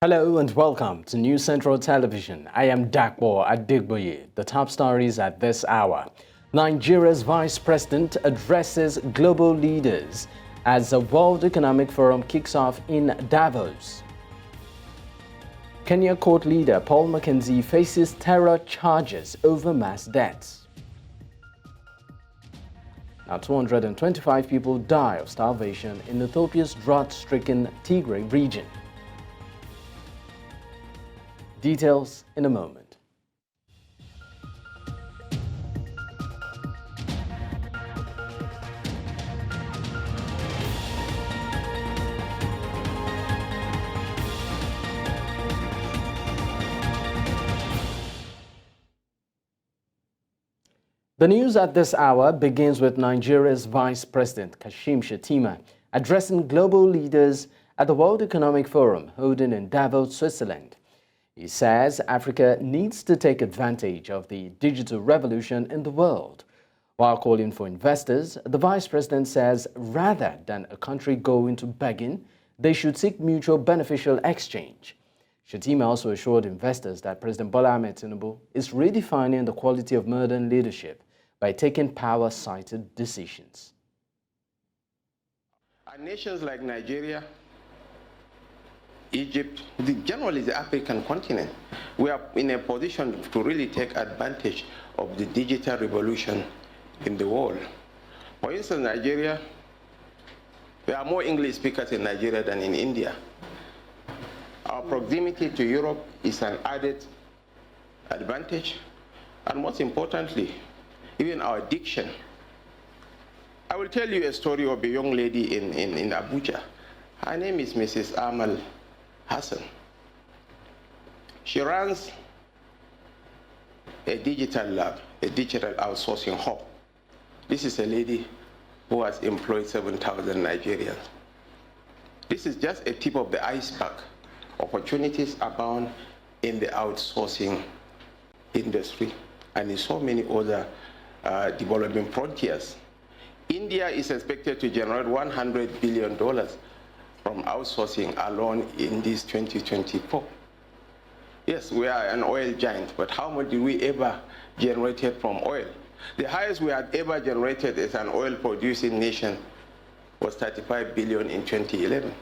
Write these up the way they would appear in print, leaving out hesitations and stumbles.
Hello and welcome to News Central Television. I am Dapo Adegboye. The top stories at this hour. Nigeria's Vice President addresses global leaders as the World Economic Forum kicks off in Davos. Kenya court leader Paul Mackenzie faces terror charges over mass deaths. Now 225 people die of starvation in Ethiopia's drought-stricken Tigray region. Details in a moment. The news at this hour begins with Nigeria's Vice President Kashim Shettima addressing global leaders at the World Economic Forum holding in Davos, Switzerland. He says Africa needs to take advantage of the digital revolution in the world. While calling for investors, the vice president says rather than a country go into begging, they should seek mutual beneficial exchange. Shettima also assured investors that President Bola Ahmed Tinubu is redefining the quality of modern leadership by taking power-sighted decisions. Nations like Nigeria, Egypt, generally the African continent, we are in a position to really take advantage of the digital revolution in the world. For instance, Nigeria, there are more English speakers in Nigeria than in India. Our proximity to Europe is an added advantage, and most importantly, even our diction. I will tell you a story of a young lady in Abuja. Her name is Mrs. Amal Hassan. She runs a digital lab, a digital outsourcing hub. This is a lady who has employed 7,000 Nigerians. This is just a tip of the iceberg. Opportunities abound in the outsourcing industry and in so many other developing frontiers. India is expected to generate $100 billion from outsourcing alone in this 2024. Yes, we are an oil giant, but how much did we ever generate from oil? The highest we had ever generated as an oil-producing nation was 35 billion in 2011.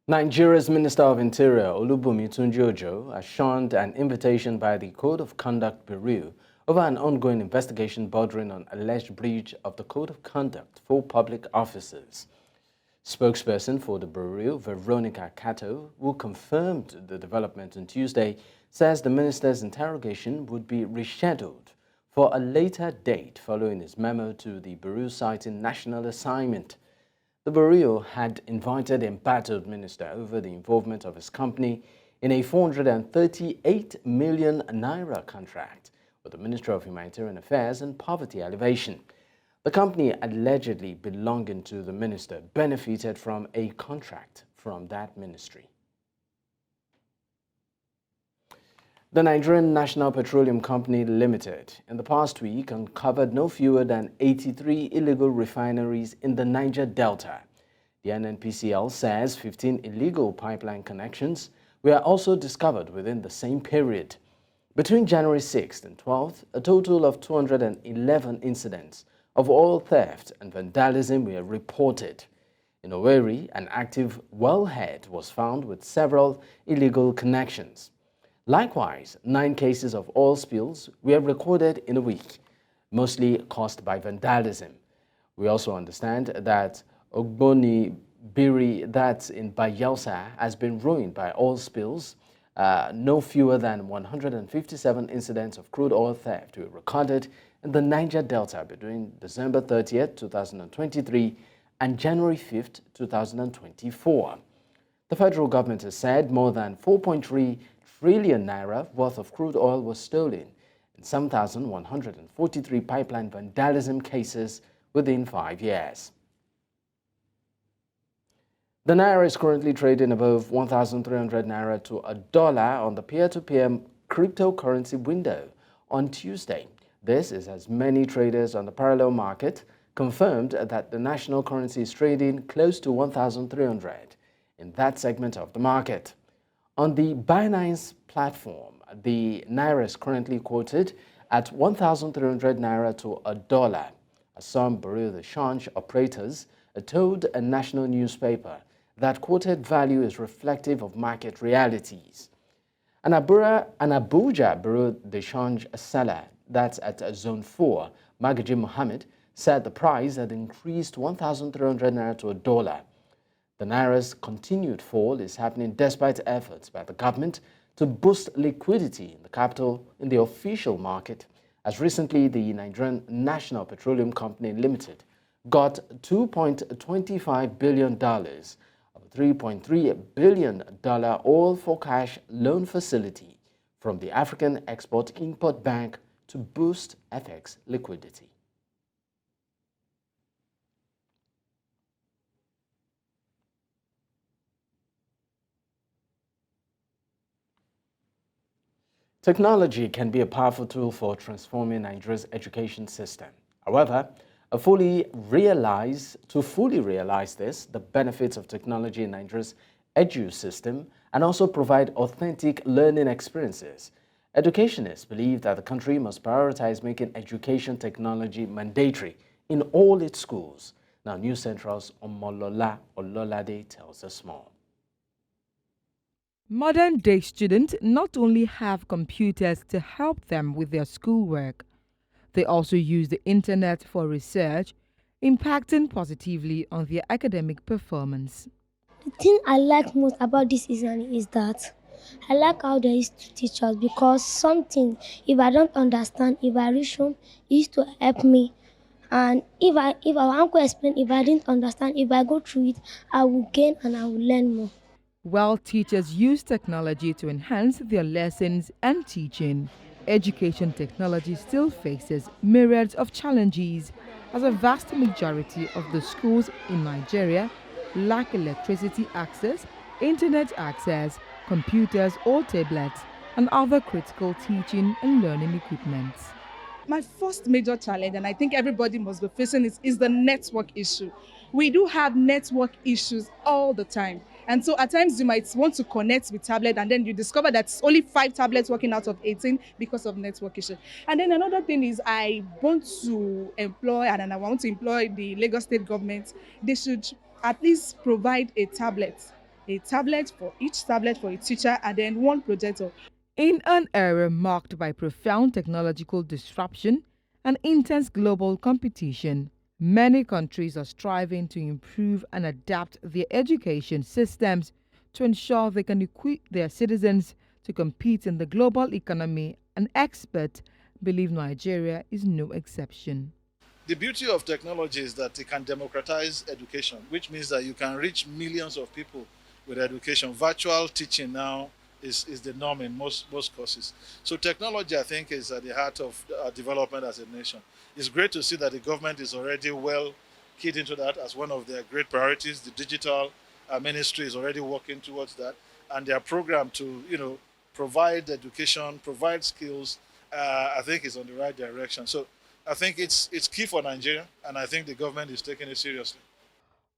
Nigeria's Minister of Interior, Olubunmi Tunji-Ojo, has shunned an invitation by the Code of Conduct Bureau over an ongoing investigation bordering on alleged breach of the Code of Conduct for public officers. Spokesperson for the Bureau, Veronica Cato, who confirmed the development on Tuesday, says the minister's interrogation would be rescheduled for a later date following his memo to the Bureau citing national assignment. The Bureau had invited the embattled minister over the involvement of his company in a 438 million naira contract with the Ministry of Humanitarian Affairs and Poverty Alleviation. The company allegedly belonging to the minister benefited from a contract from that ministry. The Nigerian National Petroleum Company Limited in the past week uncovered no fewer than 83 illegal refineries in the Niger Delta. The NNPCL says 15 illegal pipeline connections were also discovered within the same period. Between January 6th and 12th, a total of 211 incidents of oil theft and vandalism were reported. In Owerri, an active wellhead was found with several illegal connections. Likewise, 9 cases of oil spills were recorded in a week, mostly caused by vandalism. We also understand that Ogboni Biri, that's in Bayelsa, has been ruined by oil spills. No fewer than 157 incidents of crude oil theft were recorded in the Niger Delta between December 30th, 2023 and January 5th, 2024. The federal government has said more than 4.3 trillion naira worth of crude oil was stolen in 7,143 pipeline vandalism cases within 5 years. The Naira is currently trading above 1,300 Naira to $1 on the peer-to-peer cryptocurrency window on Tuesday. This is as many traders on the parallel market confirmed that the national currency is trading close to 1,300 in that segment of the market. On the Binance platform, the Naira is currently quoted at 1,300 Naira to a dollar. Some Bureau de change operators told a national newspaper that quoted value is reflective of market realities. An Abuja Bureau de change seller, that's at Zone 4, Magaji Mohammed, said the price had increased 1,300 Naira to a dollar. The Naira's continued fall is happening despite efforts by the government to boost liquidity in the capital in the official market, as recently the Nigerian National Petroleum Company Limited got $2.25 billion of a $3.3 billion all-for-cash loan facility from the African Export-Import Bank to boost FX liquidity. Technology can be a powerful tool for transforming Nigeria's education system. However, to fully realize this, the benefits of technology in Nigeria's edu system and also provide authentic learning experiences, educationists believe that the country must prioritize making education technology mandatory in all its schools. Now, News Central's Omolola Ololade tells us more. Modern-day students not only have computers to help them with their schoolwork, they also use the internet for research, impacting positively on their academic performance. The thing I like most about this is that I like how they used to teach us, because something, if I don't understand, if I reach home, it used to help me. And if our uncle explain, if I didn't understand, if I go through it, I will gain and I will learn more. While teachers use technology to enhance their lessons and teaching, education technology still faces myriads of challenges, as a vast majority of the schools in Nigeria lack electricity access, internet access, computers or tablets, and other critical teaching and learning equipment. My first major challenge, and I think everybody must be facing it, is the network issue. We do have network issues all the time. And so at times you might want to connect with tablet and then you discover that it's only 5 tablets working out of 18 because of network issue. And then another thing is I want to employ the Lagos State government. They should at least provide a tablet for each tablet for a teacher, and then one projector. In an era marked by profound technological disruption and intense global competition, many countries are striving to improve and adapt their education systems to ensure they can equip their citizens to compete in the global economy, and experts believe Nigeria is no exception. The beauty of technology is that it can democratize education, which means that you can reach millions of people with education. Virtual teaching now is the norm in most courses. So technology, I think, is at the heart of development as a nation. It's great to see that the government is already well keyed into that as one of their great priorities. The digital ministry is already working towards that, and their program to provide education, provide skills, I think is on the right direction. So I think it's key for Nigeria, and I think the government is taking it seriously.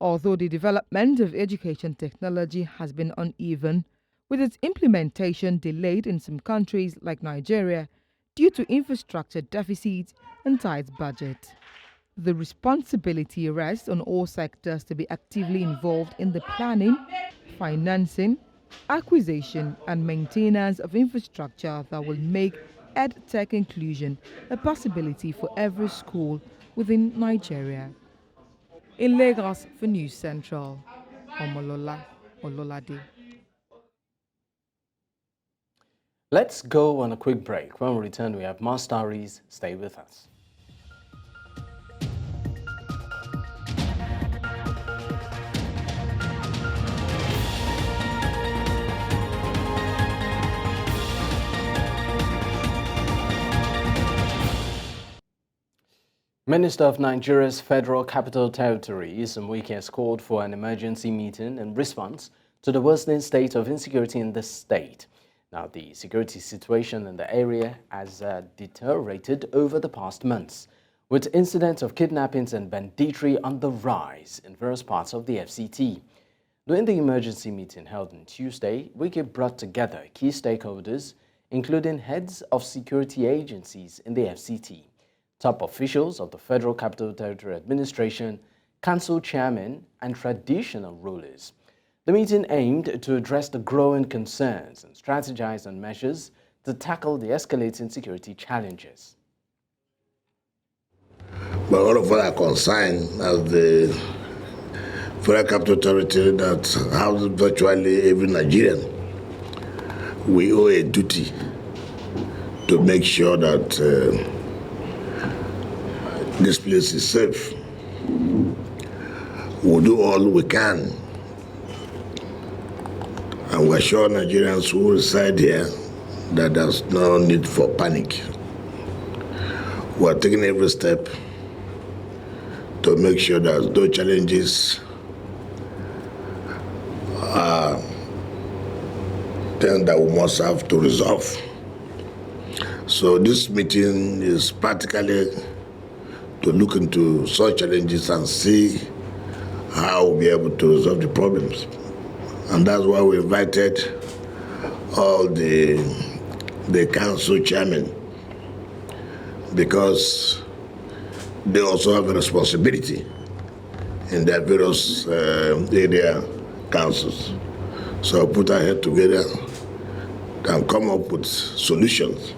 Although the development of education technology has been uneven, with its implementation delayed in some countries like Nigeria due to infrastructure deficits and tight budget. The responsibility rests on all sectors to be actively involved in the planning, financing, acquisition and maintenance of infrastructure that will make EdTech inclusion a possibility for every school within Nigeria. In Lagos for News Central, Omolola Ololade. Let's go on a quick break. When we return, we have more stories. Stay with us. Minister of Nigeria's Federal Capital Territory, Wike, has called for an emergency meeting in response to the worsening state of insecurity in the state. Now, the security situation in the area has deteriorated over the past months, with incidents of kidnappings and banditry on the rise in various parts of the FCT. During the emergency meeting held on Tuesday, Wike brought together key stakeholders, including heads of security agencies in the FCT, top officials of the Federal Capital Territory Administration, council chairmen, and traditional rulers. The meeting aimed to address the growing concerns and strategize on measures to tackle the escalating security challenges. But all of us are concerned as the Federal Capital Territory that houses virtually every Nigerian. We owe a duty to make sure that this place is safe. We'll do all we can, and we're sure Nigerians who reside here that there's no need for panic. We're taking every step to make sure that those challenges are things that we must have to resolve. So this meeting is practically to look into such challenges and see how we'll be able to resolve the problems. And that's why we invited all the council chairmen, because they also have a responsibility in their various area councils. So put our head together and come up with solutions.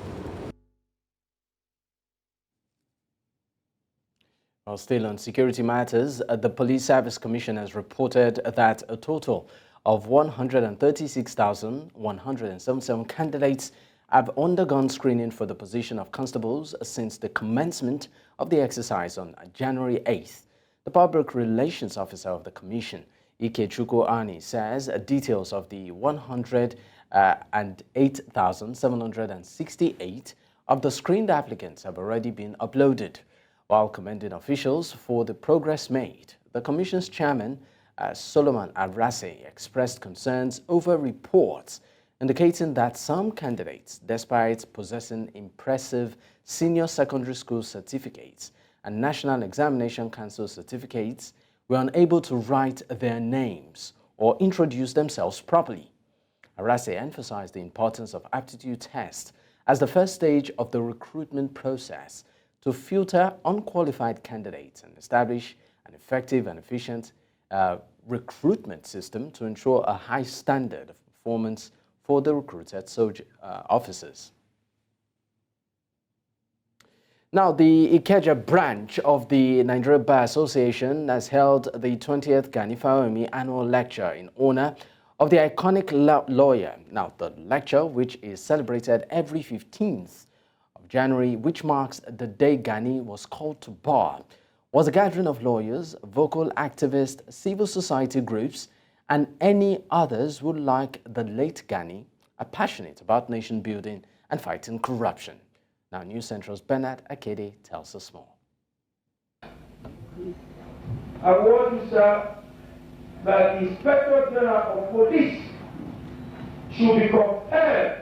While still on security matters, the Police Service Commission has reported that a total of 136,177 candidates have undergone screening for the position of constables since the commencement of the exercise on January 8th. The Public Relations Officer of the Commission, Ikechukwu Ani, says details of the 108,768 of the screened applicants have already been uploaded. While commending officials for the progress made, the Commission's chairman, Solomon Arase, expressed concerns over reports indicating that some candidates, despite possessing impressive senior secondary school certificates and National Examination Council certificates, were unable to write their names or introduce themselves properly. Arase emphasized the importance of aptitude tests as the first stage of the recruitment process to filter unqualified candidates and establish an effective and efficient recruitment system to ensure a high standard of performance for the recruited officers. Now, the Ikeja branch of the Nigeria Bar Association has held the 20th Gani Fawehinmi annual lecture in honor of the iconic lawyer. Now, the lecture, which is celebrated every 15th of January, which marks the day Gani was called to bar, was a gathering of lawyers, vocal activists, civil society groups, and any others who, like the late Gani, are passionate about nation building and fighting corruption. Now, News Central's Bernard Akede tells us more. I want to say that the Inspector General of Police should be compelled.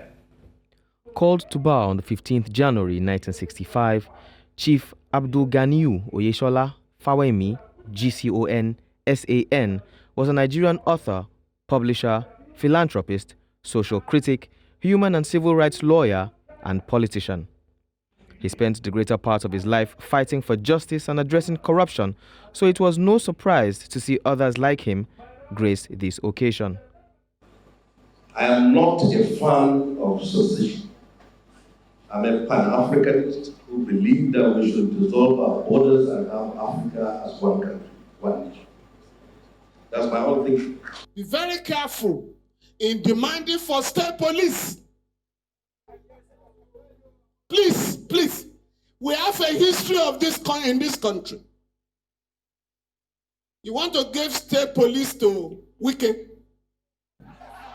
Called to bar on the 15th January 1965, Chief Abdul Ganiyu Oyeshola Fawehinmi, GCON, SAN, was a Nigerian author, publisher, philanthropist, social critic, human and civil rights lawyer, and politician. He spent the greater part of his life fighting for justice and addressing corruption, so it was no surprise to see others like him grace this occasion. I am not a fan of secession. I'm a Pan-Africanist who believes that we should dissolve our borders and have Africa as one country, one nation. That's my own thinking. Be very careful in demanding for state police. Please, please. We have a history of this in this country. You want to give state police to Wike?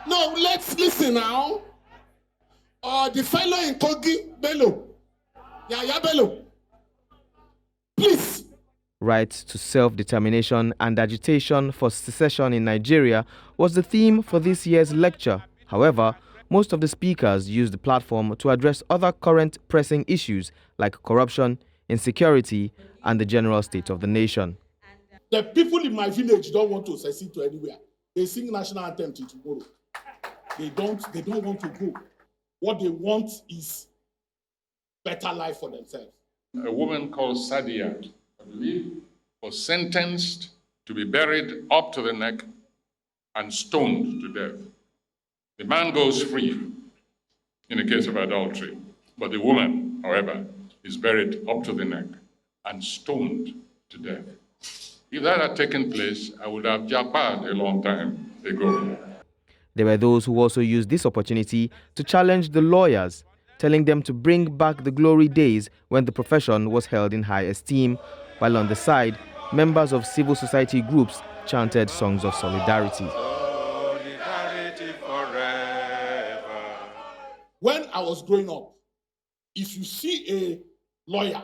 No, let's listen now. The fellow in Kogi, Bello. Yaya Bello. Please. Right to self-determination and agitation for secession in Nigeria was the theme for this year's lecture. However, most of the speakers used the platform to address other current pressing issues like corruption, insecurity, and the general state of the nation. The people in my village don't want to secede to anywhere. They sing national anthem till tomorrow. They don't want to go. What they want is better life for themselves. A woman called Sadia, I believe, was sentenced to be buried up to the neck and stoned to death. The man goes free in the case of adultery, but the woman, however, is buried up to the neck and stoned to death. If that had taken place, I would have jackpot a long time ago. There were those who also used this opportunity to challenge the lawyers, telling them to bring back the glory days when the profession was held in high esteem, while on the side, members of civil society groups chanted songs of solidarity. When I was growing up, if you see a lawyer,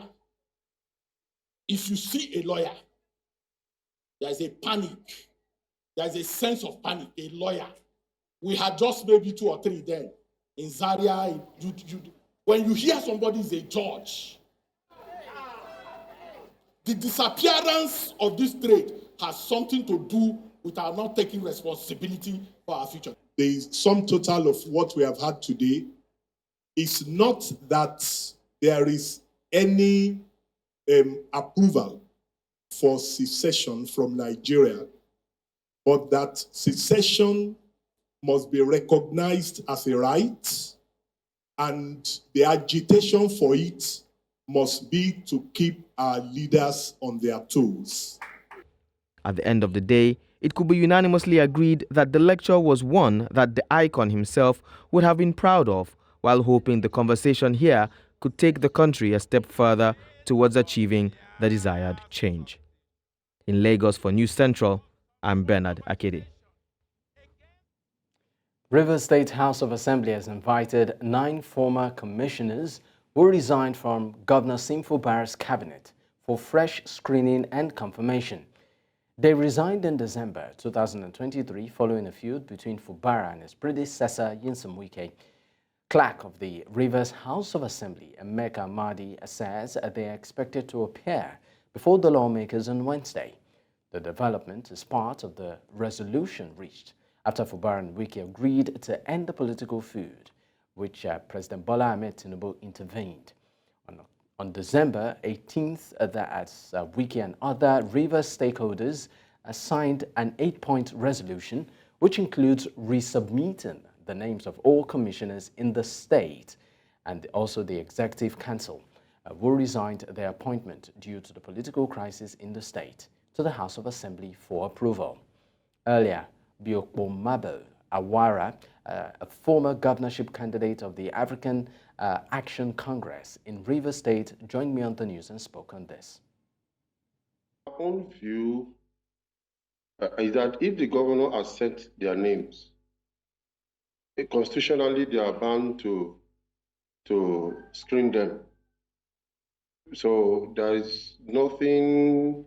there's a panic. There's a sense of panic, a lawyer. We had just maybe 2 or 3 then. In Zaria, when you hear somebody is a judge, the disappearance of this trade has something to do with our not taking responsibility for our future. The sum total of what we have had today is not that there is any approval for secession from Nigeria, but that secession must be recognized as a right, and the agitation for it must be to keep our leaders on their toes. At the end of the day, it could be unanimously agreed that the lecture was one that the icon himself would have been proud of, while hoping the conversation here could take the country a step further towards achieving the desired change. In Lagos for News Central, I'm Bernard Akede. Rivers State House of Assembly has invited 9 former commissioners who resigned from Governor Simfo Bara's cabinet for fresh screening and confirmation. They resigned in December 2023 following a feud between Fubara and his predecessor Nyesom Wike. Clerk of the Rivers House of Assembly, Emeka Mahdi, says they are expected to appear before the lawmakers on Wednesday. The development is part of the resolution reached after Fubara and Wike agreed to end the political feud, which President Bola Ahmed Tinubu intervened. On December 18th, as Wike and other Rivers stakeholders signed an 8-point resolution, which includes resubmitting the names of all commissioners in the state and also the Executive Council who resigned their appointment due to the political crisis in the state to the House of Assembly for approval. Earlier, Biokpo Mabel Awara, a former governorship candidate of the African Action Congress in Rivers State, joined me on the news and spoke on this. My own view is that if the governor has sent their names, constitutionally they are bound to screen them. So there is nothing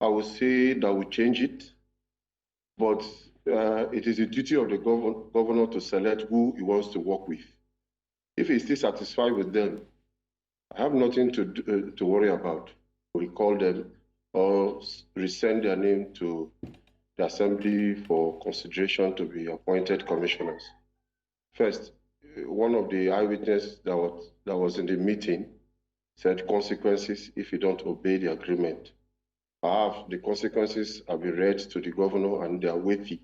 I would say that would change it, but it is the duty of the governor to select who he wants to work with. If he's still satisfied with them, I have nothing to worry about. We call them or resend their name to the Assembly for consideration to be appointed commissioners. First, one of the eyewitnesses that was in the meeting said consequences if you don't obey the agreement. Perhaps the consequences have been read to the governor and they are weighty.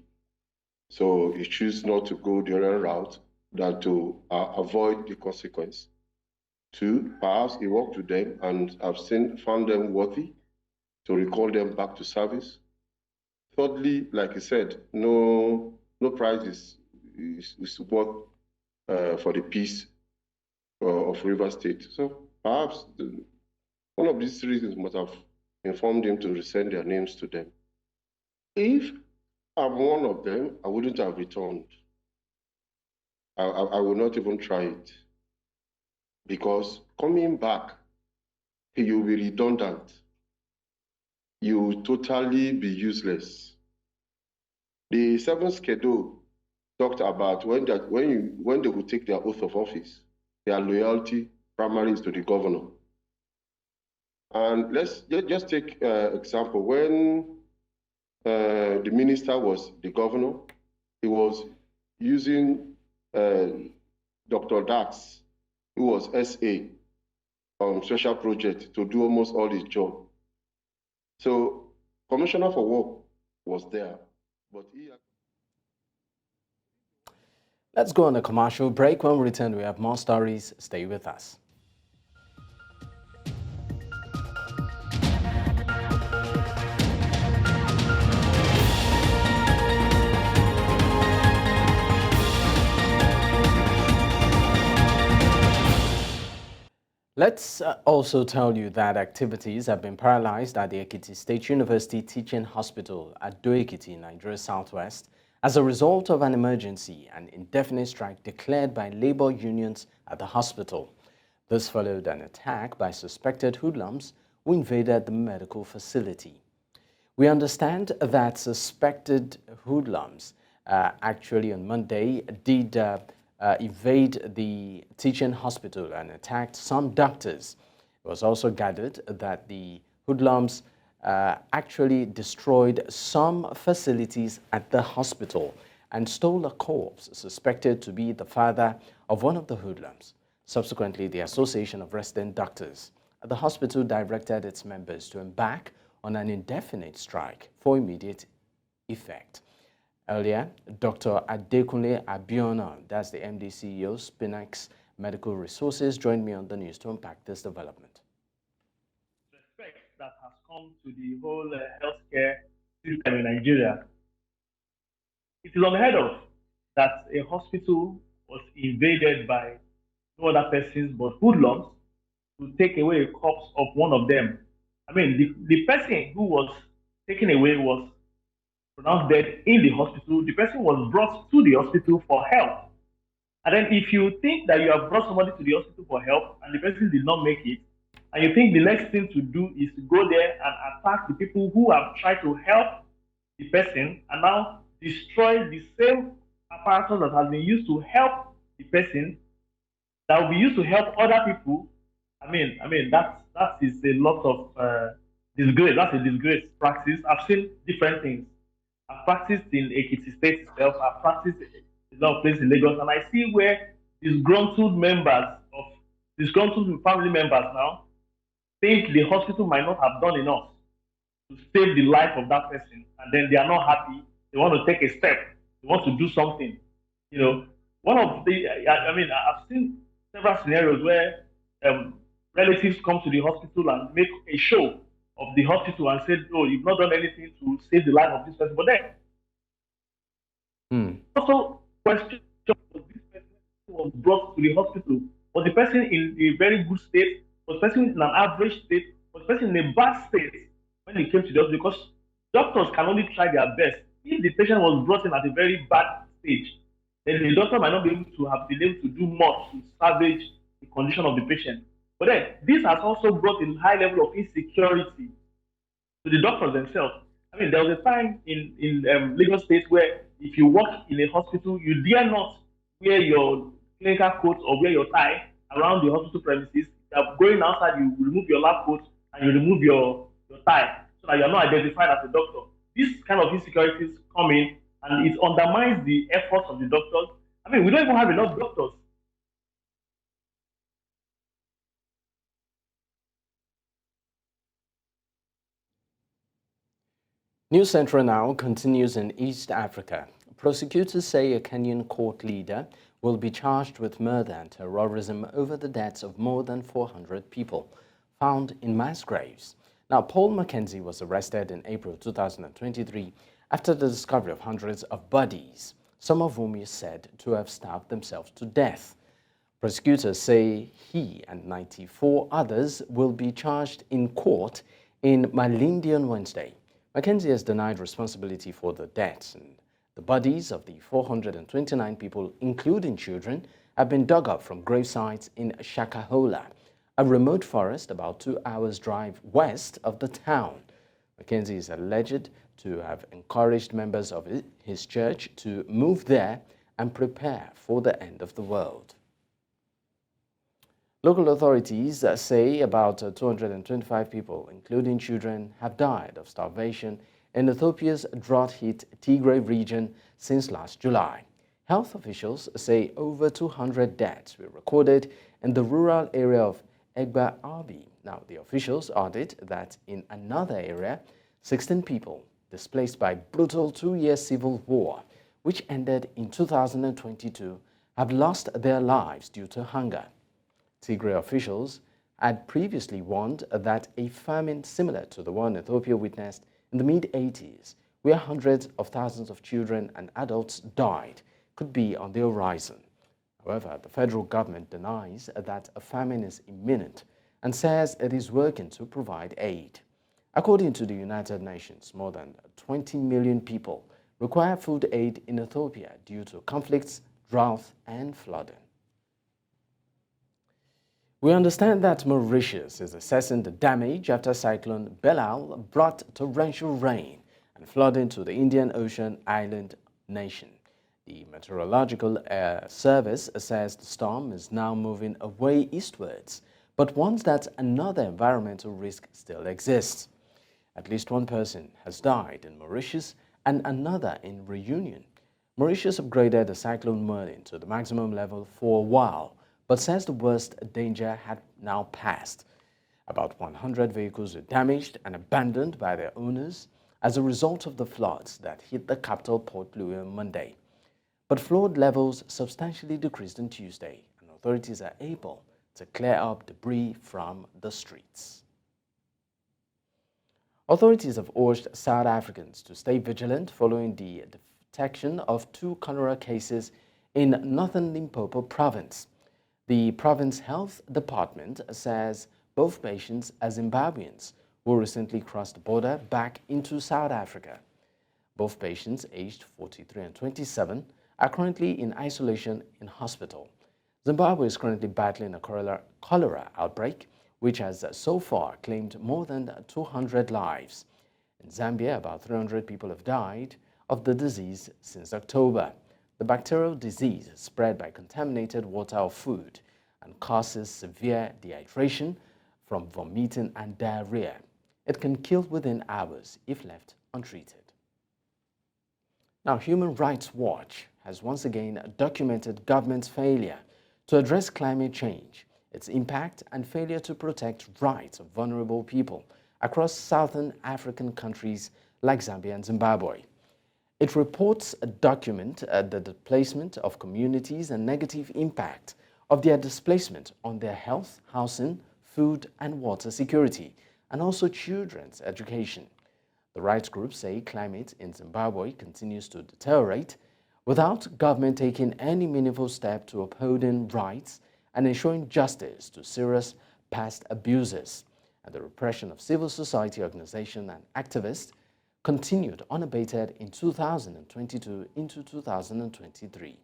So he chooses not to go the other route than to avoid the consequence. 2, perhaps he worked with them and have found them worthy to recall them back to service. Thirdly, like I said, no prize is worth for the peace of Rivers State. So perhaps one of these reasons must have informed him to resend their names to them. If I'm one of them, I wouldn't have returned. I would not even try it. Because coming back, you'll be redundant. You will totally be useless. The 7th schedule talked about when they would take their oath of office, their loyalty primarily is to the governor. And let's just take example. When the minister was the governor, he was using Dr. Dax, who was SA on special project, to do almost all his job. So Commissioner for Work was there, but he... Let's go on a commercial break. When we return, we have more stories. Stay with us. Let's also tell you that activities have been paralyzed at the Ekiti State University Teaching Hospital at Do-Ekiti, Nigeria Southwest, as a result of an emergency and indefinite strike declared by labor unions at the hospital. This followed an attack by suspected hoodlums who invaded the medical facility. We understand that suspected hoodlums actually on Monday did invade the teaching hospital and attacked some doctors. It was also gathered that the hoodlums actually destroyed some facilities at the hospital and stole a corpse suspected to be the father of one of the hoodlums. Subsequently, the Association of Resident Doctors at the hospital directed its members to embark on an indefinite strike for immediate effect. Earlier, Dr. Adegboye Abiona, that's the MD CEO, Spinax Medical Resources, joined me on the news to unpack this development. Respect that has come to the whole healthcare system in Nigeria. It is unheard of that a hospital was invaded by no other persons but hoodlums to take away a corpse of one of them. I mean, the person who was taken away was pronounced dead in the hospital. The person was brought to the hospital for help. And then if you think that you have brought somebody to the hospital for help and the person did not make it, and you think the next thing to do is to go there and attack the people who have tried to help the person and now destroy the same apparatus that has been used to help the person, that will be used to help other people, I mean that is a lot of disgrace. That's a disgrace practice. I've seen different things. I've practiced in Ekiti State itself. I've practiced in a lot of places in Lagos, and I see where disgruntled family members now think the hospital might not have done enough to save the life of that person, and then they are not happy. They want to take a step. They want to do something. You know, one of the, I've seen several scenarios where relatives come to the hospital and make a show of the hospital and said, "Oh, you've not done anything to save the life of this person." But then, also question of this person who was brought to the hospital. Was the person in a very good state? Was the person in an average state? Was the person in a bad state when he came to the hospital? Because doctors can only try their best. If the patient was brought in at a very bad stage, then the doctor might not be able to have been able to do much to salvage the condition of the patient. But then, this has also brought a high level of insecurity to the doctors themselves. I mean, there was a time in Lagos State where if you work in a hospital, you dare not wear your clinical coat or wear your tie around the hospital premises. Going outside, you remove your lab coat and you remove your tie so that you're not identified as a doctor. This kind of insecurities come in and it undermines the efforts of the doctors. I mean, we don't even have enough doctors. News Central now continues in East Africa. Prosecutors say a Kenyan court leader will be charged with murder and terrorism over the deaths of more than 400 people found in mass graves. Now, Paul Mackenzie was arrested in April 2023 after the discovery of hundreds of bodies, some of whom is said to have starved themselves to death. Prosecutors say he and 94 others will be charged in court in Malindi on Wednesday. Mackenzie has denied responsibility for the deaths, and the bodies of the 429 people, including children, have been dug up from grave sites in Shakahola, a remote forest about 2 hours' drive west of the town. Mackenzie is alleged to have encouraged members of his church to move there and prepare for the end of the world. Local authorities say about 225 people, including children, have died of starvation in Ethiopia's drought-hit Tigray region since last July. Health officials say over 200 deaths were recorded in the rural area of Adegboye. Now, the officials added that in another area, 16 people displaced by brutal two-year civil war, which ended in 2022, have lost their lives due to hunger. Tigray officials had previously warned that a famine similar to the one Ethiopia witnessed in the mid-80s, where hundreds of thousands of children and adults died, could be on the horizon. However, the federal government denies that a famine is imminent and says it is working to provide aid. According to the United Nations, more than 20 million people require food aid in Ethiopia due to conflicts, drought, and flooding. We understand that Mauritius is assessing the damage after Cyclone Belal brought torrential rain and flooding to the Indian Ocean island nation. The Meteorological Service says the storm is now moving away eastwards, but warns that another environmental risk still exists. At least one person has died in Mauritius and another in Reunion. Mauritius upgraded the cyclone warning to the maximum level for a while, but says the worst danger had now passed. About 100 vehicles were damaged and abandoned by their owners as a result of the floods that hit the capital Port Louis on Monday. But flood levels substantially decreased on Tuesday, and authorities are able to clear up debris from the streets. Authorities have urged South Africans to stay vigilant following the detection of 2 cholera cases in northern Limpopo province. The province health department says both patients are Zimbabweans who recently crossed the border back into South Africa. Both patients, aged 43 and 27, are currently in isolation in hospital. Zimbabwe is currently battling a cholera outbreak, which has so far claimed more than 200 lives. In Zambia, about 300 people have died of the disease since October. The bacterial disease is spread by contaminated water or food and causes severe dehydration from vomiting and diarrhea. It can kill within hours if left untreated. Now, Human Rights Watch has once again documented government's failure to address climate change, its impact and failure to protect rights of vulnerable people across southern African countries like Zambia and Zimbabwe. It reports document the displacement of communities and negative impact of their displacement on their health, housing, food and water security, and also children's education. The rights groups say climate in Zimbabwe continues to deteriorate without government taking any meaningful step to upholding rights and ensuring justice to serious past abuses, and the repression of civil society organizations and activists continued unabated in 2022 into 2023.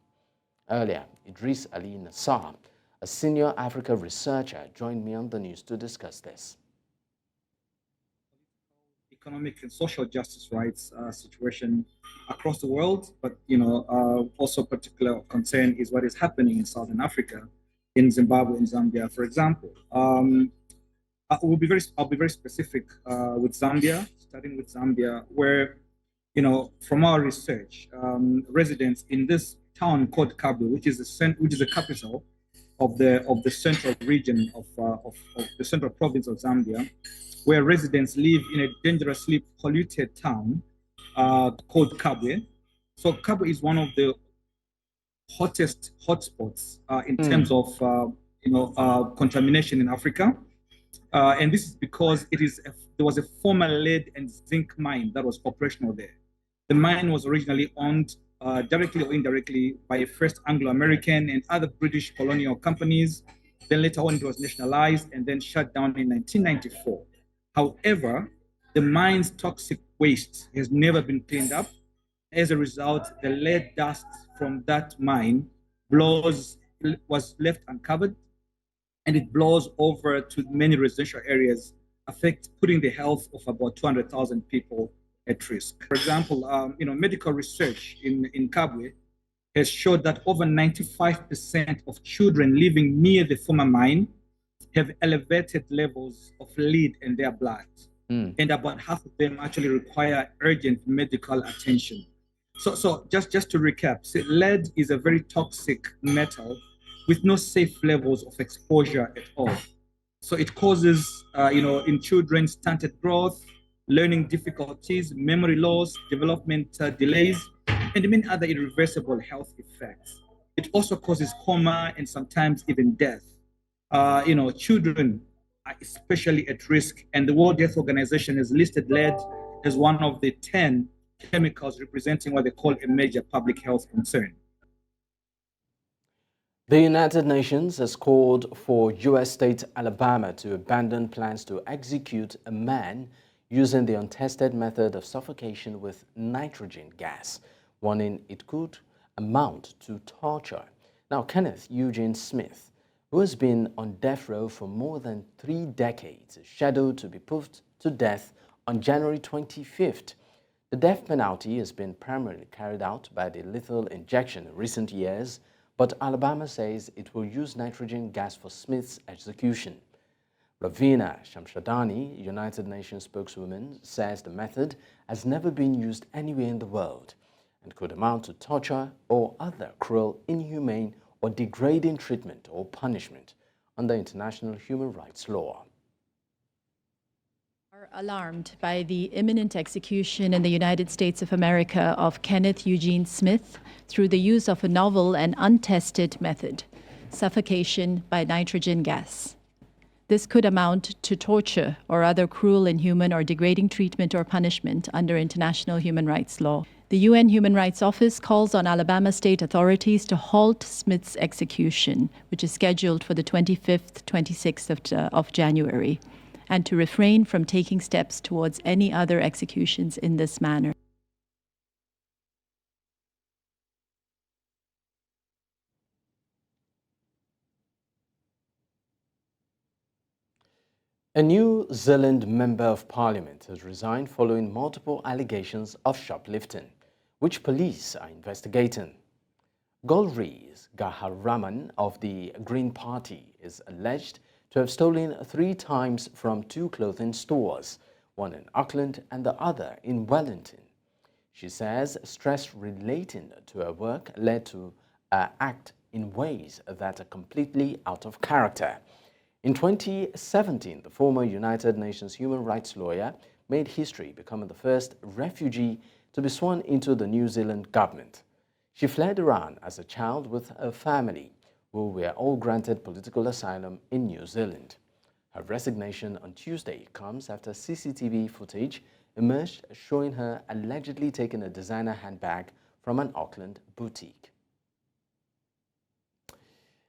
Earlier, Idris Ali Nassar, a senior Africa researcher, joined me on the news to discuss this. Economic and social justice rights situation across the world, but also particular concern is what is happening in Southern Africa, in Zimbabwe and Zambia, for example. I'll be very specific with Zambia, starting with Zambia, where from our research, residents in this town called Kabwe, which is the capital of the central region of the central province of Zambia, where residents live in a dangerously polluted town called Kabwe. So Kabwe is one of the hottest hotspots in terms of contamination in Africa. And this is because there was a former lead and zinc mine that was operational there. The mine was originally owned directly or indirectly by first Anglo-American and other British colonial companies. Then later on it was nationalized and then shut down in 1994. However, the mine's toxic waste has never been cleaned up. As a result, the lead dust from that mine was left uncovered, and it blows over to many residential areas, putting the health of about 200,000 people at risk. For example, medical research in Kabwe has showed that over 95% of children living near the former mine have elevated levels of lead in their blood. And about half of them actually require urgent medical attention. So just to recap, lead is a very toxic metal with no safe levels of exposure at all. So it causes, in children, stunted growth, learning difficulties, memory loss, development delays, and many other irreversible health effects. It also causes coma and sometimes even death. Children are especially at risk, and the World Health Organization has listed lead as one of the 10 chemicals representing what they call a major public health concern. The United Nations has called for U.S. state Alabama to abandon plans to execute a man using the untested method of suffocation with nitrogen gas, warning it could amount to torture. Now, Kenneth Eugene Smith, who has been on death row for more than 3 decades, is scheduled to be put to death on January 25th. The death penalty has been primarily carried out by the lethal injection in recent years, but Alabama says it will use nitrogen gas for Smith's execution. Ravina Shamshadani, United Nations spokeswoman, says the method has never been used anywhere in the world and could amount to torture or other cruel, inhumane, or degrading treatment or punishment under international human rights law. Are alarmed by the imminent execution in the United States of America of Kenneth Eugene Smith through the use of a novel and untested method, suffocation by nitrogen gas. This could amount to torture or other cruel, inhuman, or degrading treatment or punishment under international human rights law. The UN Human Rights Office calls on Alabama state authorities to halt Smith's execution, which is scheduled for the 25th, 26th of January, and to refrain from taking steps towards any other executions in this manner. A New Zealand Member of Parliament has resigned following multiple allegations of shoplifting, which police are investigating. Golriz Gaharaman of the Green Party is alleged to have stolen 3 times from 2 clothing stores, one in Auckland and the other in Wellington. She says stress relating to her work led to her act in ways that are completely out of character. In 2017, the former United Nations human rights lawyer made history, becoming the first refugee to be sworn into the New Zealand government. She fled Iran as a child with her family, who were all granted political asylum in New Zealand. Her resignation on Tuesday comes after CCTV footage emerged showing her allegedly taking a designer handbag from an Auckland boutique.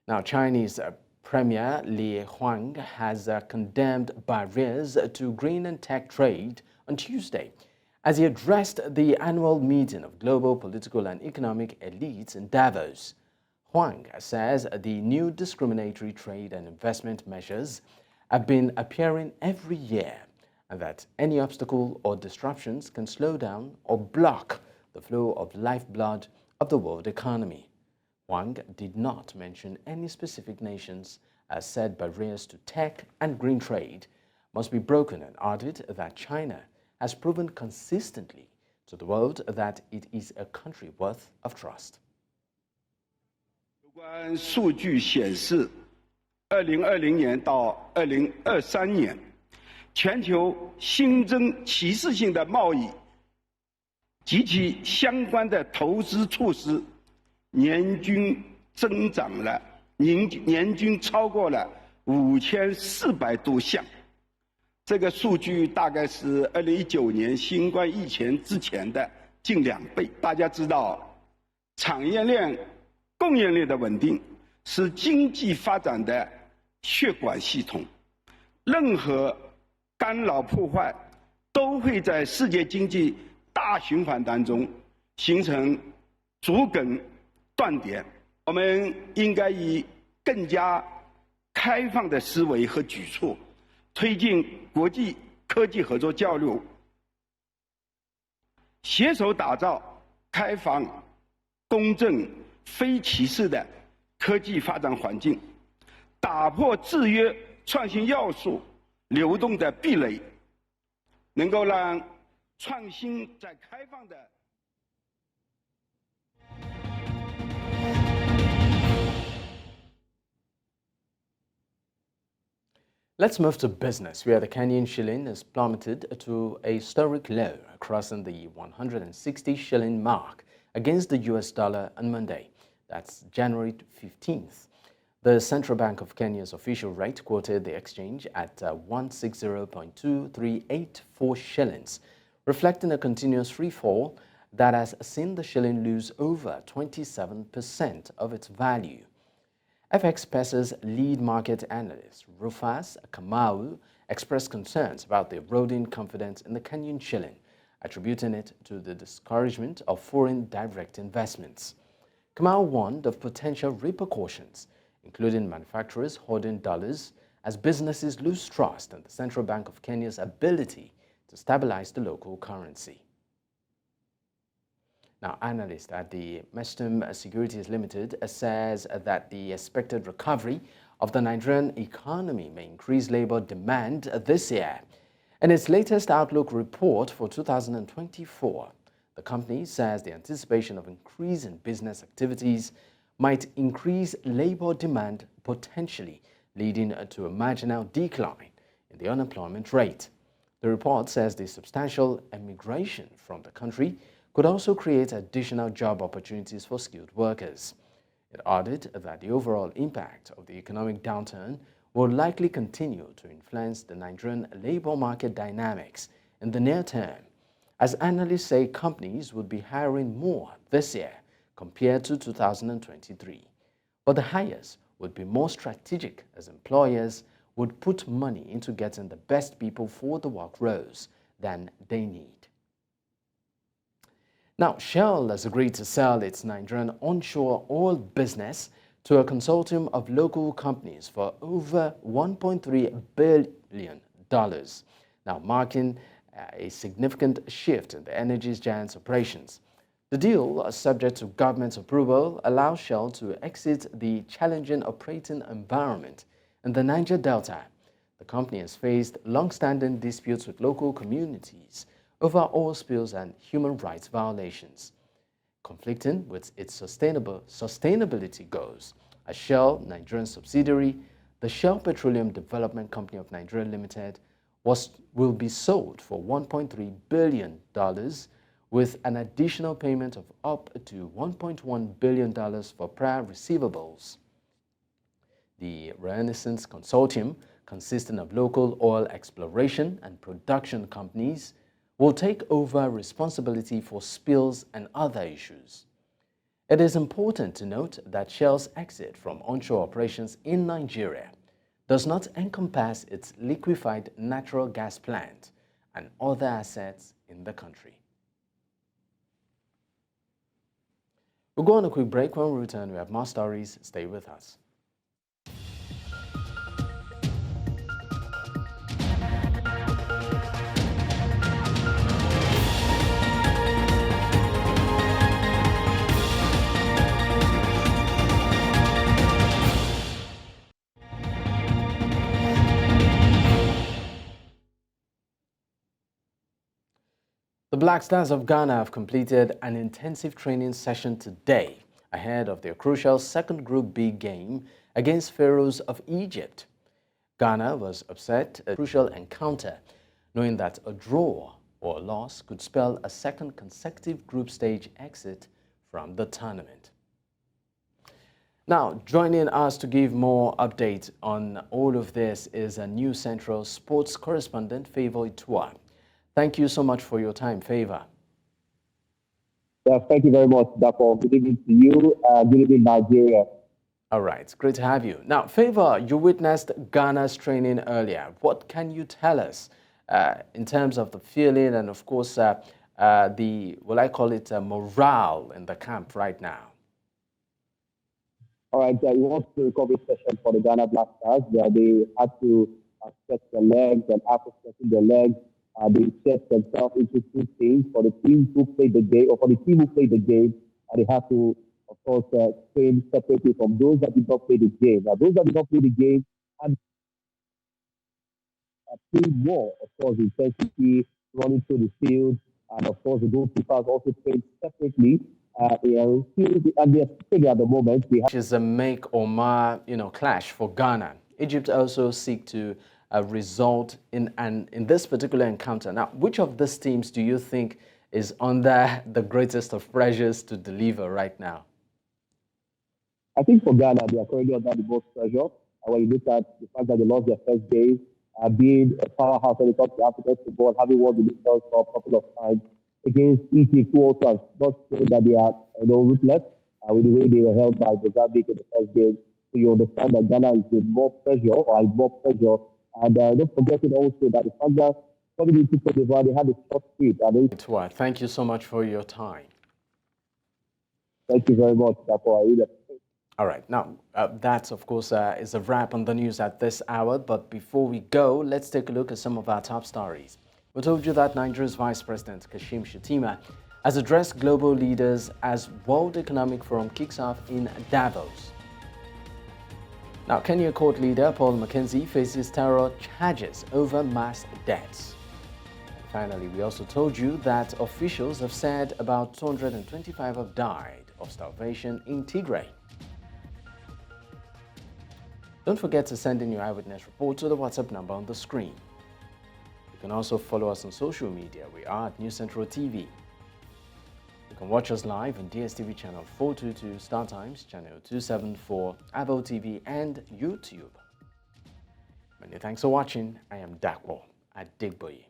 Now, Chinese Premier Li Huang has condemned barriers to green and tech trade on Tuesday as he addressed the annual meeting of global political and economic elites in Davos. Huang says the new discriminatory trade and investment measures have been appearing every year and that any obstacle or disruptions can slow down or block the flow of lifeblood of the world economy. Huang did not mention any specific nations, as said barriers to tech and green trade must be broken, and added that China has proven consistently to the world that it is a country worth of trust. 有关数据显示，2020年到2023年，全球新增歧视性的贸易及其相关的投资措施，年均增长了，年均超过了5400多项。这个数据大概是2019年新冠疫情之前的近2倍。大家知道，产业链、供应链的稳定是经济发展的血管系统，任何干扰破坏都会在世界经济大循环当中形成主梗断点。我们应该以更加开放的思维和举措，推进国际科技合作交流，携手打造开放、公正、非歧视的科技发展环境，打破制约创新要素流动的壁垒，能够让创新在开放的。Let's move to business, where the Kenyan shilling has plummeted to a historic low, crossing the 160 shilling mark against the US dollar on Monday. That's January 15th. The Central Bank of Kenya's official rate quoted the exchange at 160.2384 shillings, reflecting a continuous free fall that has seen the shilling lose over 27% of its value. FX Pesa's lead market analyst, Rufus Kamau, expressed concerns about the eroding confidence in the Kenyan shilling, attributing it to the discouragement of foreign direct investments. Kamau warned of potential repercussions, including manufacturers hoarding dollars as businesses lose trust in the Central Bank of Kenya's ability to stabilize the local currency. Now, analyst at the Mestum Securities Limited says that the expected recovery of the Nigerian economy may increase labor demand this year. In its latest outlook report for 2024, the company says the anticipation of increasing business activities might increase labor demand, potentially leading to a marginal decline in the unemployment rate. The report says the substantial emigration from the country could also create additional job opportunities for skilled workers. It added that the overall impact of the economic downturn will likely continue to influence the Nigerian labor market dynamics in the near term, as analysts say companies would be hiring more this year compared to 2023. But the hires would be more strategic, as employers would put money into getting the best people for the work roles than they need. Now, Shell has agreed to sell its Nigerian onshore oil business to a consortium of local companies for over $1.3 billion, now marking a significant shift in the energy giant's operations. The deal, subject to government approval, allows Shell to exit the challenging operating environment in the Niger Delta. The company has faced long-standing disputes with local communities over oil spills and human rights violations, conflicting with its sustainability goals. A Shell Nigerian subsidiary, the Shell Petroleum Development Company of Nigeria Limited, will be sold for $1.3 billion, with an additional payment of up to $1.1 billion for prior receivables. The Renaissance Consortium, consisting of local oil exploration and production companies, will take over responsibility for spills and other issues. It is important to note that Shell's exit from onshore operations in Nigeria does not encompass its liquefied natural gas plant and other assets in the country. We'll go on a quick break. When we return, we have more stories. Stay with us. The Black Stars of Ghana have completed an intensive training session today ahead of their crucial second Group B game against Pharaohs of Egypt. Ghana was upset at a crucial encounter, knowing that a draw or a loss could spell a second consecutive group stage exit from the tournament. Now, joining us to give more updates on all of this is a New Central sports correspondent, Favor Itua. Thank you so much for your time, Favor. Yeah, thank you very much, Dapo. Good evening to you. Good evening, Nigeria. All right, great to have you. Now, Favor, you witnessed Ghana's training earlier. What can you tell us in terms of the feeling and, of course, the, what I call it, morale in the camp right now? All right, it was the recovery session for the Ghana Black Stars, where they had to stretch their legs, and after stretching their legs, they set themselves into two teams. For the team who played the game, or for the team who played the game, they had to of course, trained separately from those that did not play the game. Now, those that did not play the game had play more, of course, intensity, running through the field, and of course, the goalkeepers also trained separately. And they're still at the moment. Which is a make or mar, clash for Ghana. Egypt also seek to result in this particular encounter. Now, which of these teams do you think is under the greatest of pressures to deliver right now? I think for Ghana, they are currently under the most pressure. And when you look at the fact that they lost their first game, being a powerhouse when it comes to African football, having won the Nations Cup a couple of times against Egypt, who also has not shown that they are ruthless with the way they were held by Mozambique in the first game. So you understand that Ghana is with more pressure, And don't forget also that the fact that coming into Cote d'Ivoire, they had a short trip. Thank you so much for your time. Thank you very much, Dapo. I really appreciate it. All right. Now, that, of course, is a wrap on the news at this hour. But before we go, let's take a look at some of our top stories. We told you that Nigeria's Vice President Kashim Shettima has addressed global leaders as World Economic Forum kicks off in Davos. Now, Kenya court leader Paul Mackenzie faces terror charges over mass deaths. And finally, we also told you that officials have said about 225 have died of starvation in Tigray. Don't forget to send in your eyewitness report to the WhatsApp number on the screen. You can also follow us on social media. We are at News Central TV. You can watch us live on DSTV channel 422, StarTimes channel 274, Abo TV, and YouTube. Many thanks for watching. I am Dapo Adegboye.